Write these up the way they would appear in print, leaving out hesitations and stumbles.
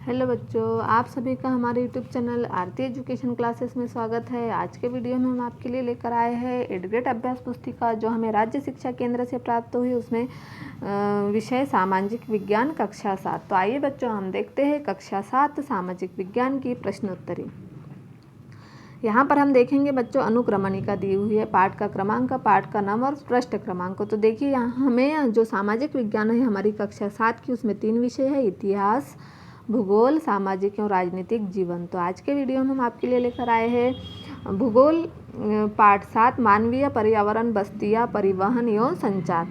Hello बच्चों, आप सभी का हमारे यूट्यूब चैनल आरती एजुकेशन क्लासेस में स्वागत है। आज के वीडियो में हम आपके लिए लेकर आए हैं एडग्रेड अभ्यास पुस्तिका जो हमें राज्य शिक्षा केंद्र से प्राप्त हुई। उसमें विषय सामाजिक विज्ञान कक्षा 7। तो आइए बच्चों, हम देखते हैं कक्षा 7 सामाजिक विज्ञान की प्रश्नोत्तरी। यहाँ पर हम देखेंगे बच्चों, अनुक्रमणिका दी हुई है, पाठ का क्रमांक, पाठ का नाम और पृष्ठ क्रमांक। तो देखिए, यहाँ हमें जो सामाजिक विज्ञान है हमारी कक्षा 7 की, उसमें 3 विषय है, इतिहास, भूगोल, सामाजिक एवं राजनीतिक जीवन। तो आज के वीडियो में हम आपके लिए लेकर आए हैं भूगोल पाठ 7 मानवीय पर्यावरण बस्तियाँ परिवहन एवं संचार।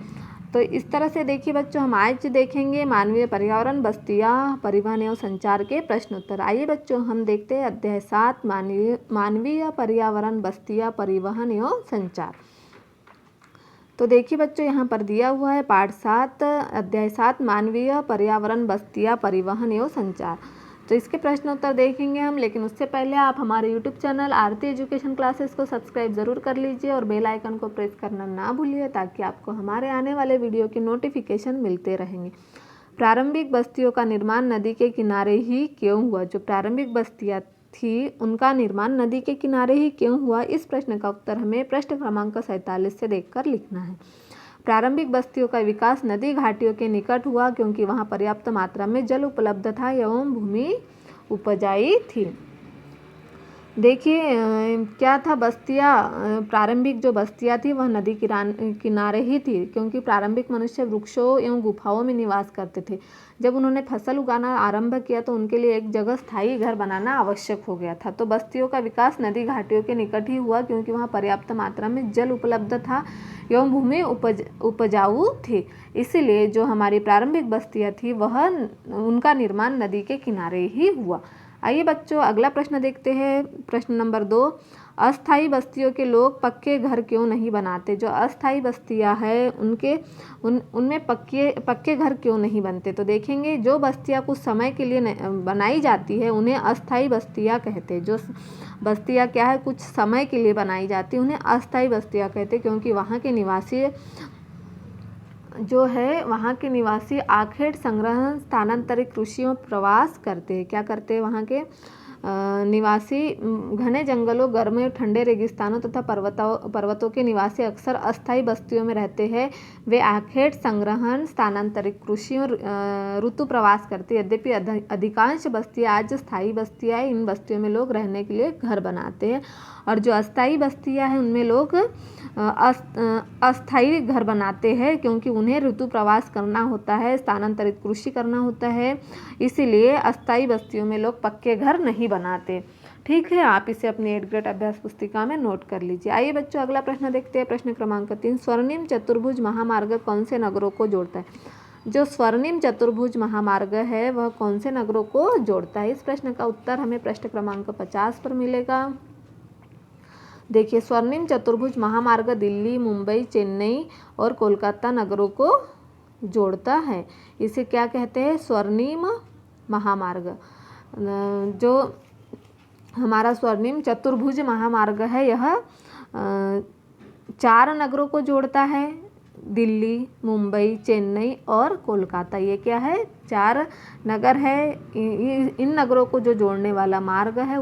तो इस तरह से देखिए बच्चों, हम आज देखेंगे मानवीय पर्यावरण बस्तियाँ परिवहन एवं संचार के प्रश्नोत्तर। आइए बच्चों, हम देखते हैं अध्याय 7 मानवीय पर्यावरण बस्तियाँ परिवहन एवं संचार। तो देखिए बच्चों, यहाँ पर दिया हुआ है पाठ 7 अध्याय 7 मानवीय पर्यावरण बस्तियाँ परिवहन एवं संचार। तो इसके प्रश्न उत्तर देखेंगे हम, लेकिन उससे पहले आप हमारे यूट्यूब चैनल आरती एजुकेशन क्लासेस को सब्सक्राइब ज़रूर कर लीजिए और बेल आइकन को प्रेस करना ना भूलिए, ताकि आपको हमारे आने वाले वीडियो के नोटिफिकेशन मिलते रहेंगे। प्रारंभिक बस्तियों का निर्माण नदी के किनारे ही क्यों हुआ? जो प्रारंभिक बस्तियाँ थी उनका निर्माण नदी के किनारे ही क्यों हुआ? इस प्रश्न का उत्तर हमें पृष्ठ क्रमांक 47 से देखकर लिखना है। प्रारंभिक बस्तियों का विकास नदी घाटियों के निकट हुआ क्योंकि वहां पर्याप्त मात्रा में जल उपलब्ध था एवं भूमि उपजाऊ थी। देखिए क्या था, बस्तियाँ प्रारंभिक जो बस्तियाँ थी वह नदी किनारे ही थी, क्योंकि प्रारंभिक मनुष्य वृक्षों एवं गुफाओं में निवास करते थे। जब उन्होंने फसल उगाना आरंभ किया तो उनके लिए एक जगह स्थायी घर बनाना आवश्यक हो गया था। तो बस्तियों का विकास नदी घाटियों के निकट ही हुआ क्योंकि वहाँ पर्याप्त मात्रा में जल उपलब्ध था एवं भूमि उपजाऊ थी। इसीलिए जो हमारी प्रारंभिक बस्तियाँ थी वह उनका निर्माण नदी के किनारे ही हुआ। आइए बच्चों, अगला प्रश्न देखते हैं। प्रश्न नंबर 2, अस्थायी बस्तियों के लोग पक्के घर क्यों नहीं बनाते? जो अस्थायी बस्तियां हैं उनमें पक्के घर क्यों नहीं बनते? तो देखेंगे, जो बस्तियां कुछ समय के लिए बनाई जाती है उन्हें अस्थायी बस्तियां कहते हैं। जो बस्तियां क्या है, कुछ समय के लिए बनाई जाती है, उन्हें अस्थायी बस्तियां कहते हैं, क्योंकि वहाँ के निवासी जो है वहाँ के निवासी आखेट संग्रहण स्थानांतरित कृषियों प्रवास करते हैं। क्या करते हैं? वहाँ के निवासी घने जंगलों, गर्म ठंडे रेगिस्तानों तथा पर्वतों के निवासी अक्सर अस्थायी बस्तियों में रहते हैं। वे आखेट संग्रहण स्थानांतरित कृषियों ऋतु प्रवास करते हैं। यद्यपि अधिकांश बस्तियाँ आज स्थायी बस्तियाँ हैं, इन बस्तियों में लोग रहने के लिए घर बनाते हैं, और जो अस्थायी बस्तियाँ हैं उनमें लोग अस्थायी घर बनाते हैं, क्योंकि उन्हें ऋतु प्रवास करना होता है, स्थानांतरित कृषि करना होता है। इसीलिए अस्थायी बस्तियों में लोग पक्के घर नहीं बनाते। ठीक है, आप इसे अपनी 8th ग्रेड अभ्यास पुस्तिका में नोट कर लीजिए। आइए बच्चों, अगला प्रश्न देखते हैं। प्रश्न क्रमांक 3, स्वर्णिम चतुर्भुज महामार्ग कौन से नगरों को जोड़ता है? जो स्वर्णिम चतुर्भुज महामार्ग है वह कौन से नगरों को जोड़ता है? इस प्रश्न का उत्तर हमें पृष्ठ क्रमांक 50 पर मिलेगा। देखिए, स्वर्णिम चतुर्भुज महामार्ग दिल्ली, मुंबई, चेन्नई और कोलकाता नगरों को जोड़ता है। इसे क्या कहते हैं? स्वर्णिम महामार्ग। जो हमारा स्वर्णिम चतुर्भुज महामार्ग है यह 4 नगरों को जोड़ता है, दिल्ली, मुंबई, चेन्नई और कोलकाता। ये क्या है? 4 नगर है। इन नगरों को जो जोड़ने वाला मार्ग है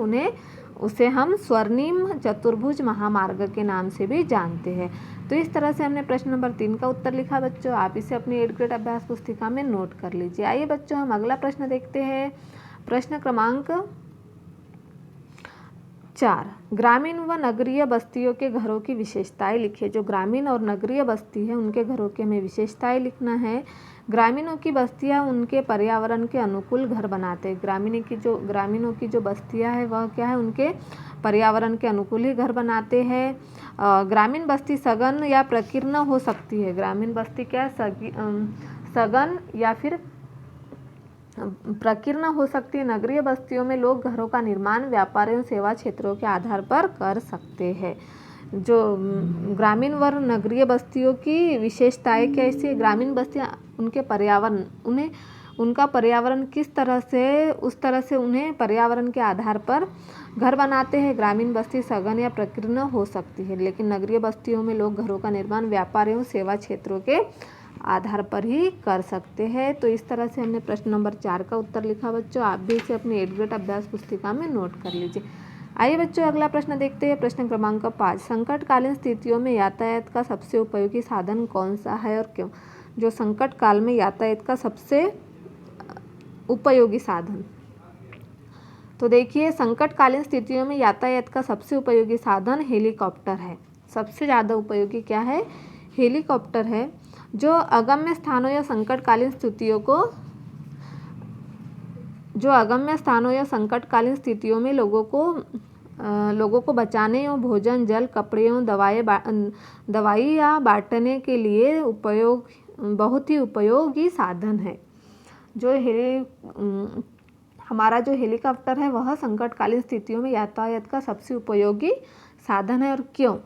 उसे हम स्वर्णिम चतुर्भुज महामार्ग के नाम से भी जानते हैं। तो इस तरह से हमने प्रश्न नंबर 3 का उत्तर लिखा बच्चों। आप इसे अपनी 8th ग्रेड अभ्यास पुस्तिका में नोट कर लीजिए। आइए बच्चों, हम अगला प्रश्न देखते हैं। प्रश्न क्रमांक 4, ग्रामीण व नगरीय बस्तियों के घरों की विशेषताएं लिखिए। जो ग्रामीण और नगरीय बस्ती है उनके घरों की हमें विशेषताएं लिखना है। ग्रामीणों की बस्तियां उनके पर्यावरण के अनुकूल घर बनाते हैं। ग्रामीणों की जो बस्तियां है वह क्या है, उनके पर्यावरण के अनुकूल ही घर बनाते हैं। ग्रामीण बस्ती सघन या प्रकीर्ण हो सकती है। ग्रामीण बस्ती क्या है, सघन या फिर प्रकीर्ण हो सकती है। नगरीय बस्तियों में लोग घरों का निर्माण व्यापार एवं सेवा क्षेत्रों के आधार पर कर सकते हैं। जो ग्रामीण व नगरीय बस्तियों की विशेषताएं कैसी? ग्रामीण बस्तियां उनके पर्यावरण उनका पर्यावरण किस तरह से, उस तरह से उन्हें पर्यावरण के आधार पर घर बनाते हैं। ग्रामीण बस्ती सघन या प्रकीर्ण हो सकती है, लेकिन नगरीय बस्तियों में लोग घरों का निर्माण व्यापार एवं सेवा क्षेत्रों के आधार पर ही कर सकते हैं। तो इस तरह से हमने प्रश्न नंबर 4 का उत्तर लिखा बच्चों। आप भी इसे अपनी 8th ग्रेड अभ्यास पुस्तिका में नोट कर लीजिए। आइए बच्चों अगला प्रश्न देखते हैं। प्रश्न क्रमांक 5, संकटकालीन स्थितियों में यातायात का सबसे उपयोगी साधन कौन सा है और क्यों? जो संकट काल में यातायात का सबसे उपयोगी साधन, तो देखिए संकटकालीन स्थितियों में यातायात का सबसे उपयोगी साधन हेलीकॉप्टर है। सबसे ज़्यादा उपयोगी क्या है? हेलीकॉप्टर है, जो अगम्य स्थानों या संकटकालीन स्थितियों में लोगों को बचाने और भोजन, जल, कपड़े और दवाइयाँ बांटने के लिए बहुत ही उपयोगी साधन है। हमारा जो हेलीकॉप्टर है वह संकटकालीन स्थितियों में यातायात का सबसे उपयोगी साधन है। और क्यों?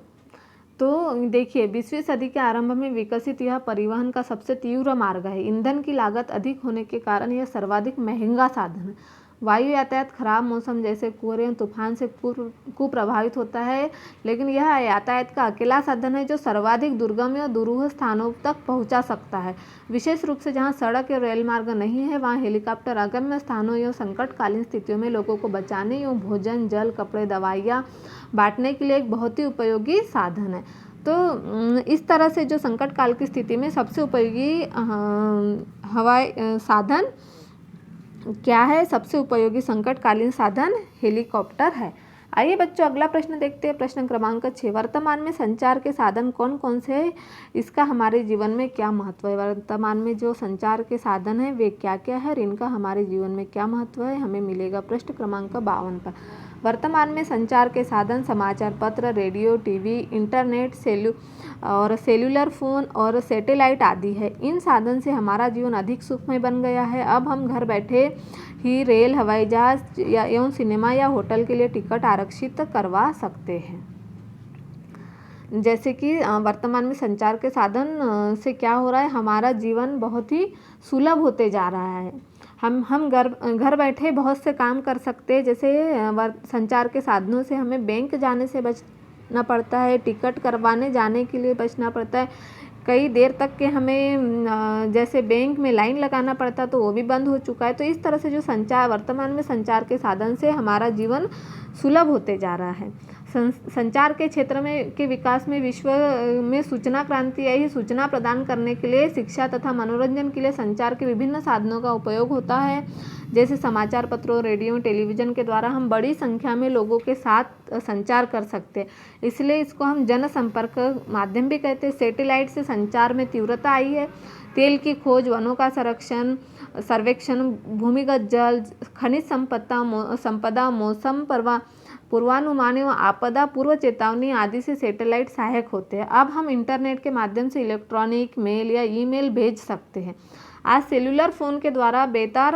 तो देखिए 20वीं सदी के आरंभ में विकसित यह परिवहन का सबसे तीव्र मार्ग है। ईंधन की लागत अधिक होने के कारण यह सर्वाधिक महंगा साधन है। वायु यातायात खराब मौसम जैसे कोहरे और तूफान से कुप्रभावित होता है, लेकिन यह यातायात का अकेला साधन है जो सर्वाधिक दुर्गम या दुरूह स्थानों तक पहुंचा सकता है। विशेष रूप से जहां सड़क या रेल मार्ग नहीं है, वहां हेलीकॉप्टर अगम्य स्थानों या संकटकालीन स्थितियों में लोगों को बचाने और भोजन, जल, कपड़े, दवाइयाँ बांटने के लिए एक बहुत ही उपयोगी साधन है। तो इस तरह से जो संकट काल की स्थिति में सबसे उपयोगी हवाई साधन क्या है? सबसे उपयोगी संकटकालीन साधन हेलीकॉप्टर है। आइए बच्चों अगला प्रश्न देखते हैं। प्रश्न क्रमांक 6, वर्तमान में संचार के साधन कौन कौन से हैं? इसका हमारे जीवन में क्या महत्व है? वर्तमान में जो संचार के साधन हैं वे क्या क्या है और इनका हमारे जीवन में क्या महत्व है, हमें मिलेगा प्रश्न क्रमांक 52 पर। वर्तमान में संचार के साधन समाचार पत्र, radio, TV, internet, cellular phone और सैटेलाइट आदि है। इन साधन से हमारा जीवन अधिक सुखमय बन गया है। अब हम घर बैठे ही रेल, हवाई जहाज एवं सिनेमा या होटल के लिए टिकट आरक्षित करवा सकते हैं। जैसे कि वर्तमान में संचार के साधन से क्या हो रहा है, हमारा जीवन बहुत ही सुलभ होते जा रहा है। हम घर बैठे बहुत से काम कर सकते हैं। जैसे संचार के साधनों से हमें बैंक जाने से बचना पड़ता है, टिकट करवाने जाने के लिए बचना पड़ता है। कई देर तक के हमें जैसे बैंक में लाइन लगाना पड़ता तो वो भी बंद हो चुका है। तो इस तरह से जो वर्तमान में संचार के साधन से हमारा जीवन सुलभ होते जा रहा है। संचार के क्षेत्र में के विकास में विश्व में सूचना क्रांति आई। सूचना प्रदान करने के लिए, शिक्षा तथा मनोरंजन के लिए संचार के विभिन्न साधनों का उपयोग होता है। जैसे समाचार पत्रों, रेडियो, टेलीविज़न के द्वारा हम बड़ी संख्या में लोगों के साथ संचार कर सकते हैं, इसलिए इसको हम जनसंपर्क माध्यम भी कहते हैं। सैटेलाइट से संचार में तीव्रता आई है। तेल की खोज, वनों का सर्वेक्षण, भूमिगत जल, खनिज संपदा, मौसम पूर्वानुमान एवं आपदा पूर्व चेतावनी आदि से सैटेलाइट सहायक होते हैं। अब हम इंटरनेट के माध्यम से इलेक्ट्रॉनिक मेल या ईमेल भेज सकते हैं। आज सेल्युलर फ़ोन के द्वारा बेतार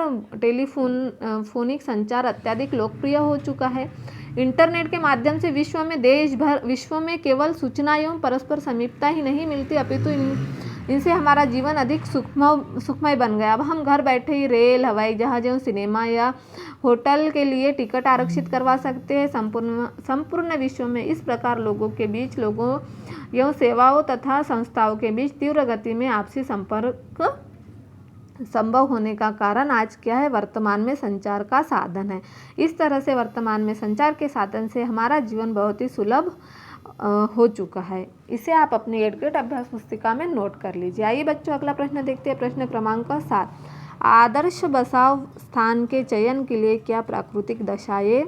फोनिक संचार अत्यधिक लोकप्रिय हो चुका है। इंटरनेट के माध्यम से विश्व में केवल सूचना एवं परस्पर समीपता ही नहीं मिलती, अपितु इनसे हमारा जीवन अधिक सुखमय बन गया। अब हम घर बैठे ही रेल, हवाई जहाज एवं सिनेमा या होटल के लिए टिकट आरक्षित करवा सकते हैं। संपूर्ण विश्व में इस प्रकार लोगों एवं सेवाओं तथा संस्थाओं के बीच तीव्र गति में आपसी संपर्क संभव होने का कारण आज क्या है? वर्तमान में संचार का साधन है। इस तरह से वर्तमान में संचार के साधन से हमारा जीवन बहुत ही सुलभ हो चुका है। इसे आप अपनी 8th ग्रेड अभ्यास पुस्तिका में नोट कर लीजिए। आइए बच्चों अगला प्रश्न देखते हैं। प्रश्न क्रमांक 7, आदर्श बसाव स्थान के चयन के लिए क्या प्राकृतिक दशाएं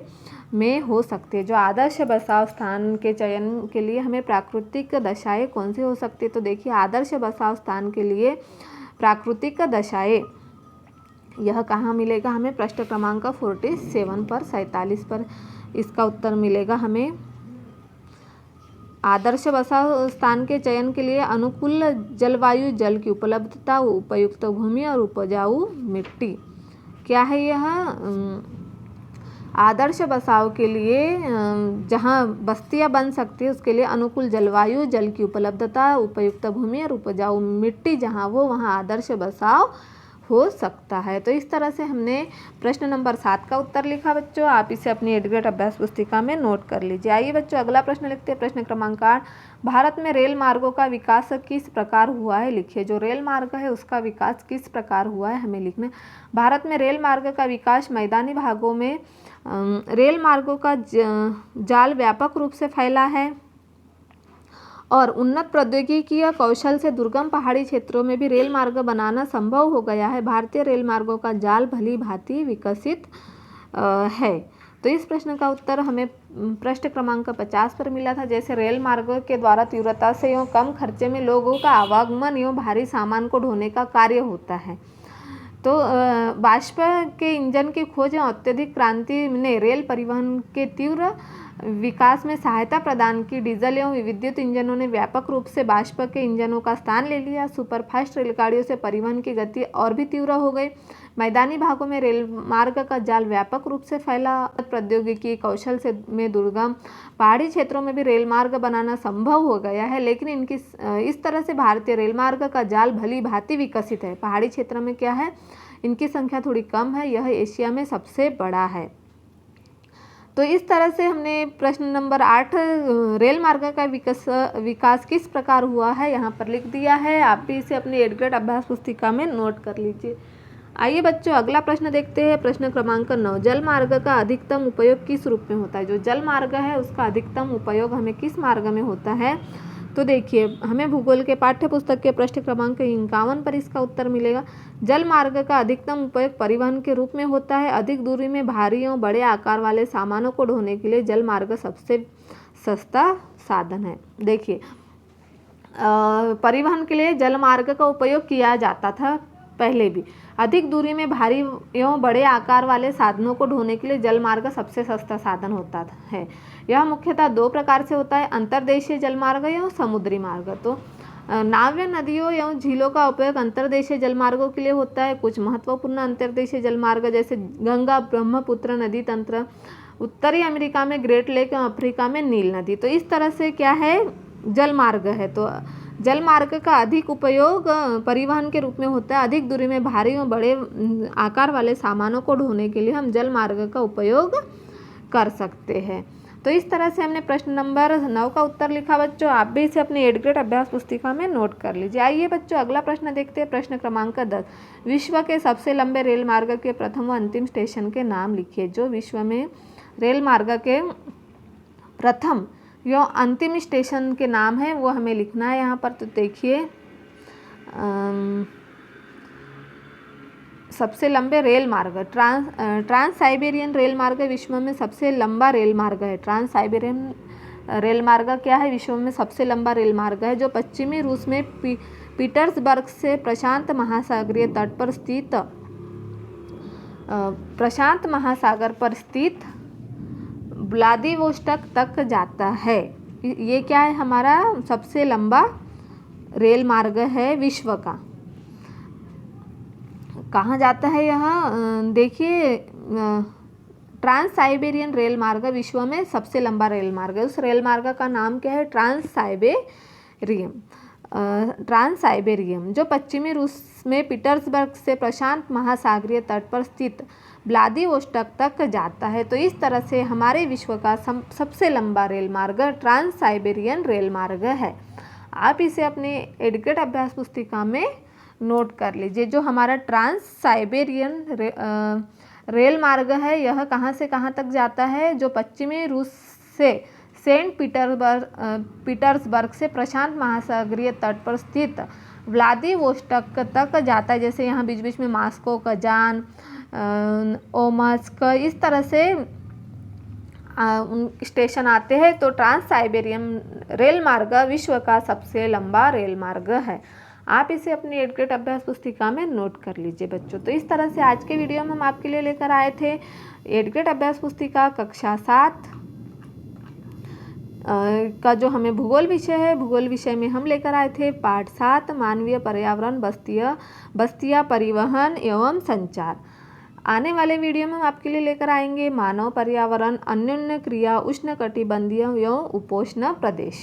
में हो सकती है? जो आदर्श बसाव स्थान के चयन के लिए हमें प्राकृतिक दशाएं कौन सी हो सकती है? तो देखिए आदर्श बसाव स्थान के लिए प्राकृतिक दशाएं यह कहाँ मिलेगा हमें? प्रश्न क्रमांक 47 पर इसका उत्तर मिलेगा हमें। आदर्श बसाव स्थान के चयन के लिए अनुकूल जलवायु, जल की उपलब्धता, उपयुक्त भूमि और उपजाऊ मिट्टी। क्या है यह? आदर्श बसाव के लिए जहाँ बस्तियाँ बन सकती है उसके लिए अनुकूल जलवायु, जल की उपलब्धता, उपयुक्त भूमि और उपजाऊ मिट्टी जहाँ हो वहाँ आदर्श बसाव हो सकता है। तो इस तरह से हमने प्रश्न नंबर 7 का उत्तर लिखा बच्चों। आप इसे अपनी एडग्रेड अभ्यास पुस्तिका में नोट कर लीजिए। आइए बच्चों अगला प्रश्न लिखते हैं। प्रश्न क्रमांक 8, भारत में रेल मार्गों का विकास किस प्रकार हुआ है, लिखिए। जो रेल मार्ग है उसका विकास किस प्रकार हुआ है हमें लिखना। भारत में रेल मार्ग का विकास मैदानी भागों में रेल मार्गों का जाल व्यापक रूप से फैला है और उन्नत प्रौद्योगिकी कौशल से दुर्गम पहाड़ी क्षेत्रों में भी रेल मार्ग बनाना संभव हो गया है। भारतीय रेल मार्गों का जाल भली भांति विकसित है। तो इस प्रश्न का उत्तर हमें प्रश्न क्रमांक 50 पर मिला था। जैसे रेल मार्गों के द्वारा तीव्रता से एवं कम खर्चे में लोगों का आवागमन एवं भारी सामान को ढोने का कार्य होता है। तो वाष्प के इंजन की खोज एवं अत्यधिक क्रांति ने रेल परिवहन के तीव्र विकास में सहायता प्रदान की। डीजल एवं विद्युत इंजनों ने व्यापक रूप से वाष्प के इंजनों का स्थान ले लिया। सुपरफास्ट रेलगाड़ियों से परिवहन की गति और भी तीव्र हो गई। मैदानी भागों में रेल मार्ग का जाल व्यापक रूप से फैला। प्रौद्योगिकी कौशल से में दुर्गम पहाड़ी क्षेत्रों में भी रेल मार्ग बनाना संभव हो गया है। लेकिन इनकी इस तरह से भारतीय रेल मार्ग का जाल भली भांति विकसित है। पहाड़ी क्षेत्र में क्या है, इनकी संख्या थोड़ी कम है। यह एशिया में सबसे बड़ा है। तो इस तरह से हमने प्रश्न नंबर 8 रेल मार्ग का विकास किस प्रकार हुआ है यहाँ पर लिख दिया है। आप भी इसे अपनी एडग्रेड अभ्यास पुस्तिका में नोट कर लीजिए। आइए बच्चों अगला प्रश्न देखते हैं। प्रश्न क्रमांक 9, जल मार्ग का अधिकतम उपयोग किस रूप में होता है। जो जल मार्ग है उसका अधिकतम उपयोग हमें किस मार्ग में होता है। तो देखिए हमें भूगोल के पाठ्य पुस्तक के प्रश्न क्रमांक 51 पर इसका उत्तर मिलेगा। जल मार्ग का अधिकतम उपयोग परिवहन के रूप में होता है। अधिक दूरी में भारी और बड़े आकार वाले सामानों को ढोने के लिए जल मार्ग सबसे सस्ता साधन है। देखिए परिवहन के लिए जल मार्ग का उपयोग किया जाता था पहले भी। अधिक दूरी में भारी एवं बड़े आकार वाले साधनों को ढोने के लिए जल मार्ग सबसे सस्ता साधन होता है। यह मुख्यतः 2 प्रकार से होता है, अंतर्देशीय जल मार्ग एवं समुद्री मार्ग। तो नाव्य नदियों एवं झीलों का उपयोग अंतर्देशीय जल मार्गों के लिए होता है। कुछ महत्वपूर्ण अंतर्देशीय जल मार्ग जैसे गंगा ब्रह्मपुत्र नदी तंत्र, उत्तरी अमेरिका में ग्रेट लेक एवं अफ्रीका में नील नदी। तो इस तरह से क्या है, जल मार्ग है। तो जल मार्ग का अधिक उपयोग परिवहन के रूप में होता है। अधिक दूरी में भारी और बड़े आकार वाले सामानों को ढोने के लिए हम जल मार्ग का उपयोग कर सकते हैं। तो इस तरह से हमने प्रश्न नंबर 9 का उत्तर लिखा बच्चों। आप भी इसे अपनी एडग्रेड अभ्यास पुस्तिका में नोट कर लीजिए। आइए बच्चों अगला प्रश्न देखते हैं। प्रश्न क्रमांक 10, विश्व के सबसे लंबे रेल मार्ग के प्रथम व अंतिम स्टेशन के नाम लिखिए। जो विश्व में रेल मार्ग के प्रथम या अंतिम स्टेशन के नाम है वो हमें लिखना है यहाँ पर। तो देखिए सबसे लंबे रेल मार्ग ट्रांस साइबेरियन रेल मार्ग विश्व में सबसे लंबा रेल मार्ग है। ट्रांस साइबेरियन रेल मार्ग क्या है, विश्व में सबसे लंबा रेल मार्ग है, जो पश्चिमी रूस में पीटर्सबर्ग से प्रशांत महासागरीय तट पर स्थित प्रशांत महासागर पर स्थित व्लादिवोस्टोक तक जाता है। ये क्या है, हमारा सबसे लंबा रेल मार्ग है विश्व का। कहाँ जाता है यह, देखिए ट्रांस साइबेरियन रेल मार्ग विश्व में सबसे लंबा रेल मार्ग है। उस रेल मार्ग का नाम क्या है, ट्रांस साइबेरियम, जो पश्चिमी रूस में पीटर्सबर्ग से प्रशांत महासागरीय तट पर स्थित व्लादिवोस्टोक तक जाता है। तो इस तरह से हमारे विश्व का सबसे लंबा रेल मार्ग ट्रांस साइबेरियन रेल मार्ग है। आप इसे अपने एडग्रेड अभ्यास पुस्तिका में नोट कर लीजिए। जो हमारा ट्रांस साइबेरियन रेल मार्ग है यह कहाँ से कहाँ तक जाता है, जो पश्चिमी रूस से सेंट पीटर्सबर्ग से प्रशांत महासागरीय तट पर स्थित व्लादिवोस्टोक तक जाता है। जैसे यहाँ बीच बीच में मॉस्को, कजान, ओमस्क इस तरह से स्टेशन आते हैं। तो ट्रांस साइबेरियन रेल मार्ग विश्व का सबसे लंबा रेल मार्ग है। आप इसे अपनी एडग्रेड अभ्यास पुस्तिका में नोट कर लीजिए बच्चों। तो इस तरह से आज के वीडियो में हम आपके लिए लेकर आए थे एडग्रेड अभ्यास पुस्तिका कक्षा 7 का जो हमें भूगोल विषय है। भूगोल विषय में हम लेकर आए थे पाठ 7 मानवीय पर्यावरण बस्तियाँ परिवहन एवं संचार। आने वाले वीडियो में हम आपके लिए लेकर आएंगे मानव पर्यावरण अन्योन्य क्रिया उष्णकटिबंधीय एवं उपोष्ण प्रदेश।